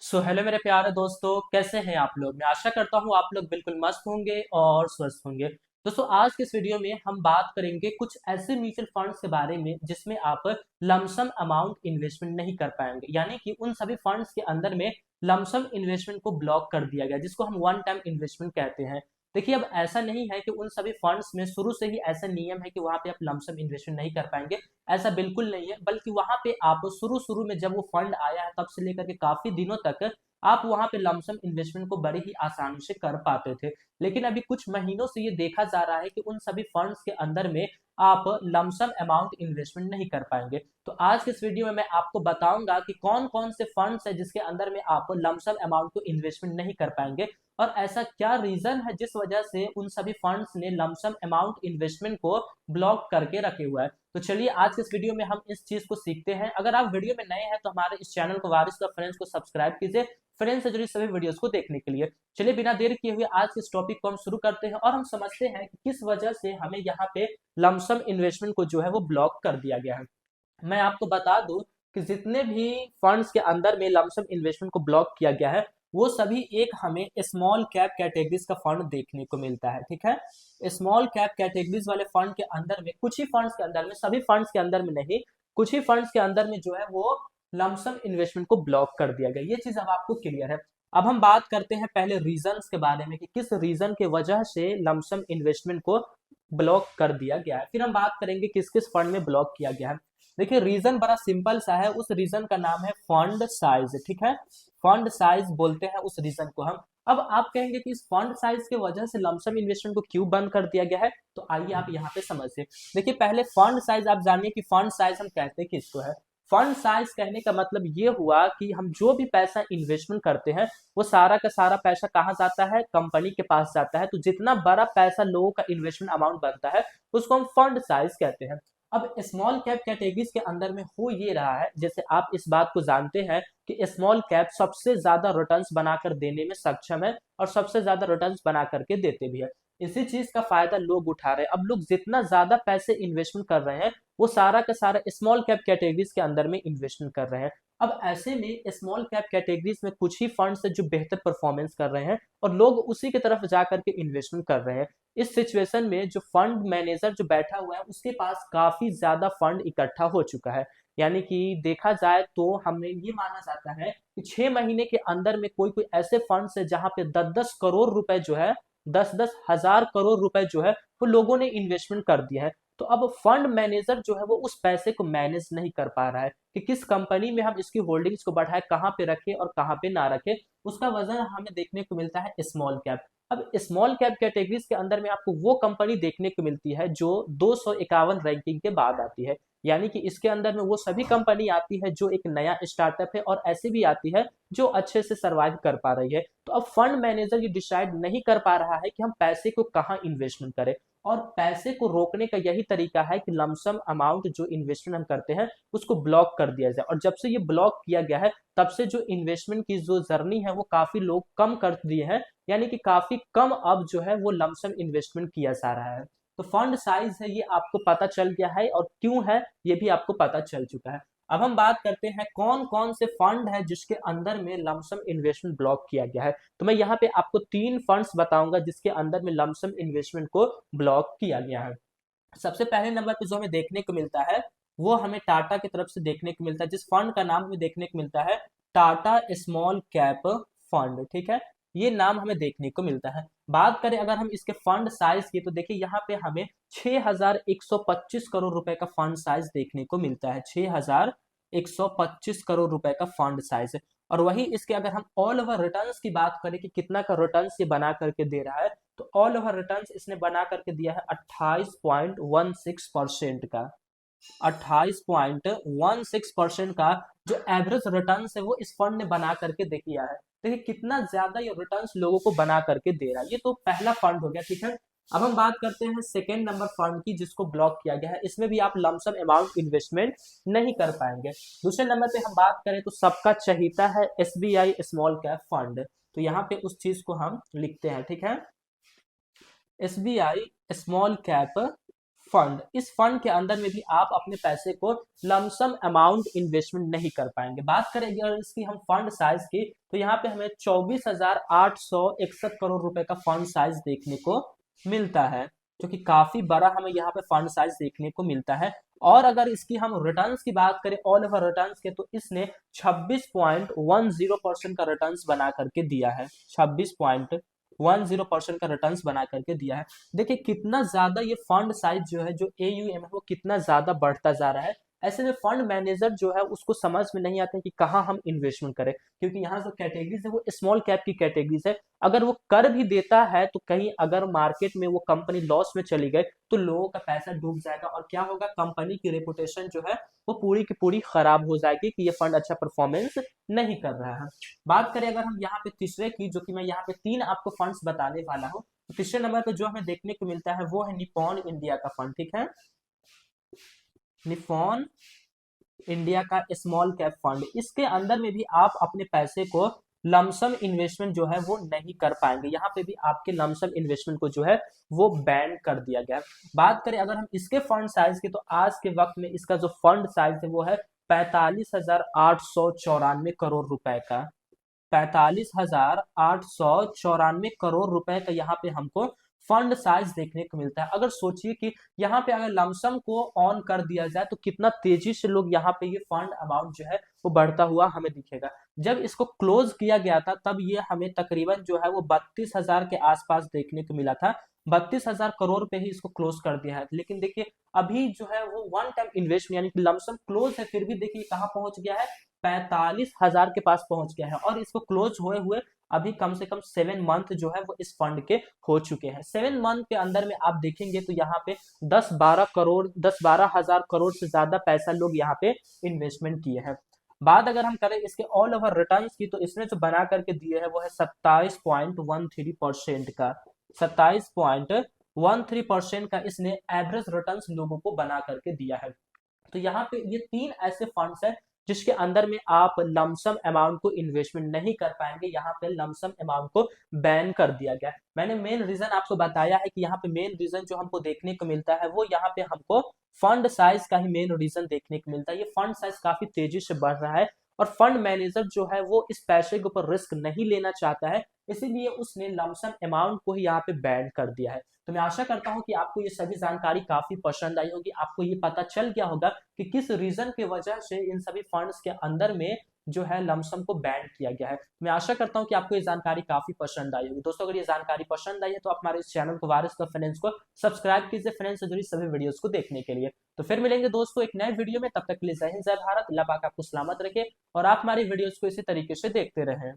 Hello मेरे प्यारे दोस्तों, कैसे हैं आप लोग। मैं आशा करता हूँ आप लोग बिल्कुल मस्त होंगे और स्वस्थ होंगे। दोस्तों, आज के इस वीडियो में हम बात करेंगे कुछ ऐसे म्यूचुअल फंड्स के बारे में जिसमें आप लमसम अमाउंट इन्वेस्टमेंट नहीं कर पाएंगे, यानी कि उन सभी फंड्स के अंदर में लमसम इन्वेस्टमेंट को ब्लॉक कर दिया गया, जिसको हम वन टाइम इन्वेस्टमेंट कहते हैं। देखिए, अब ऐसा नहीं है कि उन सभी फंड्स में शुरू से ही ऐसा नियम है कि वहां पे आप लमसम इन्वेस्टमेंट नहीं कर पाएंगे। ऐसा बिल्कुल नहीं है, बल्कि वहां पे आप शुरू शुरू में जब वो फंड आया है तब से लेकर के काफी दिनों तक आप वहां पे लमसम इन्वेस्टमेंट को बड़े ही आसानी से कर पाते थे। लेकिन अभी कुछ महीनों से ये देखा जा रहा है कि उन सभी फंड्स के अंदर में आप लमसम अमाउंट इन्वेस्टमेंट नहीं कर पाएंगे। तो आज के इस वीडियो में मैं आपको बताऊंगा कि कौन कौन से फंड्स है जिसके अंदर में आप लमसम अमाउंट को इन्वेस्टमेंट नहीं कर पाएंगे, और ऐसा क्या रीजन है जिस वजह से उन सभी फंड्स ने लमसम अमाउंट इन्वेस्टमेंट को ब्लॉक करके रखे हुआ है। तो चलिए आज के इस वीडियो में हम इस चीज को सीखते हैं। अगर आप वीडियो में नए हैं तो हमारे इस चैनल को वारिस द फ्रेंड्स को सब्सक्राइब कीजिए, फ्रेंड्स से जुड़ी सभी वीडियोस को देखने के लिए। चलिए बिना देर किए हुए आज के इस टॉपिक को हम शुरू करते हैं और हम समझते हैं कि किस वजह से हमें यहाँ पे लमसम इन्वेस्टमेंट को जो है वो ब्लॉक कर दिया गया है। मैं आपको बता दूं कि जितने भी फंड्स के अंदर में लमसम इन्वेस्टमेंट को ब्लॉक किया गया है वो सभी एक हमें स्मॉल कैप कैटेगरीज का फंड देखने को मिलता है। ठीक है, स्मॉल कैप कैटेगरीज वाले फंड के अंदर में, कुछ ही फंड्स के अंदर में, सभी फंड्स के अंदर में नहीं, कुछ ही फंड्स के अंदर में जो है वो लमसम इन्वेस्टमेंट को ब्लॉक कर दिया गया। ये चीज अब आपको क्लियर है। अब हम बात करते हैं पहले रीजंस के बारे में कि किस रीजन के वजह से लमसम इन्वेस्टमेंट को ब्लॉक कर दिया गया है। फिर हम बात करेंगे किस किस फंड में ब्लॉक किया गया है। देखिए, रीजन बड़ा सिंपल सा है, उस रीजन का नाम है फंड साइज। ठीक है, फंड साइज बोलते हैं उस रीजन को हम। अब आप कहेंगे कि इस फंड साइज की वजह से लमसम इन्वेस्टमेंट को क्यों बंद कर दिया गया है, तो आइए आप यहाँ पे समझिए। देखिए, पहले फंड साइज आप जानिए कि फंड साइज हम कहते हैं किसको है। फंड साइज कहने का मतलब ये हुआ कि हम जो भी पैसा इन्वेस्टमेंट करते हैं वो सारा का सारा पैसा कहाँ जाता है, कंपनी के पास जाता है। तो जितना बड़ा पैसा लोगों का इन्वेस्टमेंट अमाउंट बनता है उसको हम फंड साइज कहते हैं। अब स्मॉल कैप कैटेगरीज के अंदर में हो ये रहा है, जैसे आप इस बात को जानते हैं कि स्मॉल कैप सबसे ज्यादा रिटर्न्स बनाकर देने में सक्षम है और सबसे ज्यादा रिटर्न्स बना करके देते भी है। इसी चीज का फायदा लोग उठा रहे हैं। अब लोग जितना ज्यादा पैसे इन्वेस्टमेंट कर रहे हैं वो सारा का सारा स्मॉल कैप कैटेगरीज के अंदर में इन्वेस्टमेंट कर रहे हैं। अब ऐसे में स्मॉल कैप कैटेगरीज में कुछ ही फंड्स है जो बेहतर परफॉर्मेंस कर रहे हैं और लोग उसी की तरफ जाकर के इन्वेस्टमेंट कर रहे हैं। इस सिचुएशन में जो फंड मैनेजर जो बैठा हुआ है उसके पास काफी ज्यादा फंड इकट्ठा हो चुका है। यानी कि देखा जाए तो हमें ये माना जाता है कि 6 महीने के अंदर में कोई कोई ऐसे फंड्स है जहां पे 10-10 करोड़ रुपए जो है, 10-10 हजार करोड़ रुपए जो है वो लोगों ने इन्वेस्टमेंट कर दिया है। तो अब फंड मैनेजर जो है वो उस पैसे को मैनेज नहीं कर पा रहा है कि किस कंपनी में हम इसकी होल्डिंग्स को बढ़ाए, कहाँ पे रखे और कहाँ पे ना रखे। उसका वजन हमें देखने को मिलता है स्मॉल कैप। अब स्मॉल कैप कैटेगरीज के अंदर में आपको वो कंपनी देखने को मिलती है जो 251 रैंकिंग के बाद आती है। यानी कि इसके अंदर में वो सभी कंपनी आती है जो एक नया स्टार्टअप है और ऐसी भी आती है जो अच्छे से सरवाइव कर पा रही है। तो अब फंड मैनेजर ये डिसाइड नहीं कर पा रहा है कि हम पैसे को कहाँ इन्वेस्टमेंट करें, और पैसे को रोकने का यही तरीका है कि लमसम अमाउंट जो इन्वेस्टमेंट हम करते हैं उसको ब्लॉक कर दिया जाए। और जब से ये ब्लॉक किया गया है तब से जो इन्वेस्टमेंट की जो जर्नी है वो काफी लोग कम कर दिए हैं। यानी कि काफी कम अब जो है वो लमसम इन्वेस्टमेंट किया जा रहा है। तो फंड साइज है ये आपको पता चल गया है, और क्यों है ये भी आपको पता चल चुका है। अब हम बात करते हैं कौन कौन से फंड है जिसके अंदर में लमसम इन्वेस्टमेंट ब्लॉक किया गया है। तो मैं यहाँ पे आपको 3 फंड्स बताऊंगा जिसके अंदर में लमसम इन्वेस्टमेंट को ब्लॉक किया गया है। सबसे पहले नंबर पे जो हमें देखने को मिलता है वो हमें टाटा की तरफ से देखने को मिलता है, जिस फंड का नाम हमें देखने को मिलता है टाटा स्मॉल कैप फंड। ठीक है, ये नाम हमें देखने को मिलता है। बात करें अगर हम इसके फंड साइज की, तो देखिए यहाँ पे हमें 6125 करोड़ रुपए का फंड साइज देखने को मिलता है। 6125 करोड़ रुपए का फंड साइज है। और वही इसके अगर हम ऑल ओवर रिटर्न्स की बात करें कि कितना का रिटर्न्स ये बना करके दे रहा है, तो ऑल ओवर रिटर्न्स इसने बना करके दिया है 28.16% का। 28.16% का जो एवरेज रिटर्न है वो इस फंड ने बना करके दिया है। देखिए कितना ज्यादा ये रिटर्न लोगों को बना करके दे रहा है। ये तो पहला फंड हो गया। ठीक है, अब हम बात करते हैं सेकेंड नंबर फंड की जिसको ब्लॉक किया गया है। इसमें भी आप लमसम अमाउंट इन्वेस्टमेंट नहीं कर पाएंगे। दूसरे नंबर पे हम बात करें तो सबका चहीता है SBI स्मॉल कैप फंड। तो यहाँ पे उस चीज को हम लिखते हैं। ठीक है, SBI स्मॉल कैप फंड, इस फंड के अंदर में भी आप अपने पैसे को लमसम अमाउंट इन्वेस्टमेंट नहीं कर पाएंगे। बात करें अगर इसकी हम फंड साइज की, तो यहाँ पे हमें 24,861 करोड़ रुपए का फंड साइज देखने को मिलता है, जो कि काफी बड़ा हमें यहाँ पे फंड साइज देखने को मिलता है। और अगर इसकी हम रिटर्न्स की बात करें, ऑल ओवर रिटर्न्स के, तो इसने 26.10% का रिटर्न्स बना करके दिया है। 26.10% का रिटर्न्स बना करके दिया है। देखिए कितना ज्यादा ये फंड साइज जो है, जो AUM है, वो कितना ज्यादा बढ़ता जा रहा है। ऐसे में फंड मैनेजर जो है उसको समझ में नहीं आता है कि कहाँ हम इन्वेस्टमेंट करें, क्योंकि यहाँ जो कैटेगरीज है वो स्मॉल कैप की कैटेगरीज है। अगर वो कर भी देता है तो कहीं अगर मार्केट में वो कंपनी लॉस में चली गई तो लोगों का पैसा डूब जाएगा, और क्या होगा, कंपनी की रेपुटेशन जो है वो पूरी की पूरी खराब हो जाएगी कि ये फंड अच्छा परफॉर्मेंस नहीं कर रहा है। बात करें अगर हम यहाँ पे तीसरे की, जो कि मैं यहाँ पे 3 आपको फंड्स बताने वाला हूँ, तो तीसरे नंबर पे जो हमें देखने को मिलता है वो है निप्पॉन इंडिया का फंड। ठीक है, निप्पॉन इंडिया का स्मॉल कैप फंड, इसके अंदर में भी आप अपने पैसे को लमसम इन्वेस्टमेंट जो है वो नहीं कर पाएंगे। यहाँ पे भी आपके लमसम इन्वेस्टमेंट को जो है वो बैन कर दिया गया है। बात करें अगर हम इसके फंड साइज की, तो आज के वक्त में इसका जो फंड साइज है वो है 45,894 रुपए का। 45,894 रुपए का यहाँ पे हमको फंड साइज देखने को मिलता है। अगर सोचिए कि यहाँ पे अगर लमसम को ऑन कर दिया जाए तो कितना तेजी से लोग यहाँ पे ये फंड अमाउंट जो है वो बढ़ता हुआ हमें दिखेगा। जब इसको क्लोज किया गया था तब ये हमें तकरीबन जो है वो 32,000 के आसपास देखने को मिला था। 32,000 करोड़ पे ही इसको क्लोज कर दिया है। लेकिन देखिए अभी जो है वो वन टाइम इन्वेस्टमेंट यानी कि लमसम क्लोज है, फिर भी देखिए कहाँ पहुंच गया है, 45,000 के पास पहुंच गया है। और इसको क्लोज हुए हुए अभी कम से कम 7 मंथ जो है वो इस फंड के हो चुके हैं। 7 मंथ के अंदर में आप देखेंगे तो यहाँ पे 10-12 हजार करोड़ से ज्यादा पैसा लोग यहाँ पे इन्वेस्टमेंट किए हैं। बात अगर हम करें इसके ऑल ओवर रिटर्न की, तो इसने जो बना करके दिए है वो है 27.13% का। 27.13% का इसने एवरेज रिटर्न लोगों को बना करके दिया है। तो यहाँ पे ये 3 ऐसे फंड्स है जिसके अंदर में आप लमसम अमाउंट को इन्वेस्टमेंट नहीं कर पाएंगे। यहाँ पे लमसम अमाउंट को बैन कर दिया गया है। मैंने मेन रीजन आपको बताया है कि यहाँ पे मेन रीजन जो हमको देखने को मिलता है वो यहाँ पे हमको फंड साइज का ही मेन रीजन देखने को मिलता है। ये फंड साइज काफी तेजी से बढ़ रहा है और फंड मैनेजर जो है वो इस पैसे के ऊपर रिस्क नहीं लेना चाहता है, इसीलिए उसने लमसम अमाउंट को ही यहाँ पे बैन कर दिया है। तो मैं आशा करता हूं कि आपको ये सभी जानकारी काफी पसंद आई होगी, आपको ये पता चल गया होगा कि किस रीजन की वजह से इन सभी फंड्स के अंदर में जो है लमसम को बैन किया गया है। मैं आशा करता हूं कि आपको ये जानकारी काफी पसंद आई होगी। दोस्तों अगर ये जानकारी पसंद आई है तो आप हमारे इस चैनल को वारिस द फाइनेंस को सब्सक्राइब कीजिए फाइनेंस से जुड़ी सभी वीडियोस को देखने के लिए। तो फिर मिलेंगे दोस्तों एक नए वीडियो में, तब तक के लिए जय हिंद जय भारत, अल्लाह पाक आपको सलामत रखे और आप हमारी वीडियोस को इसी तरीके से देखते रहें।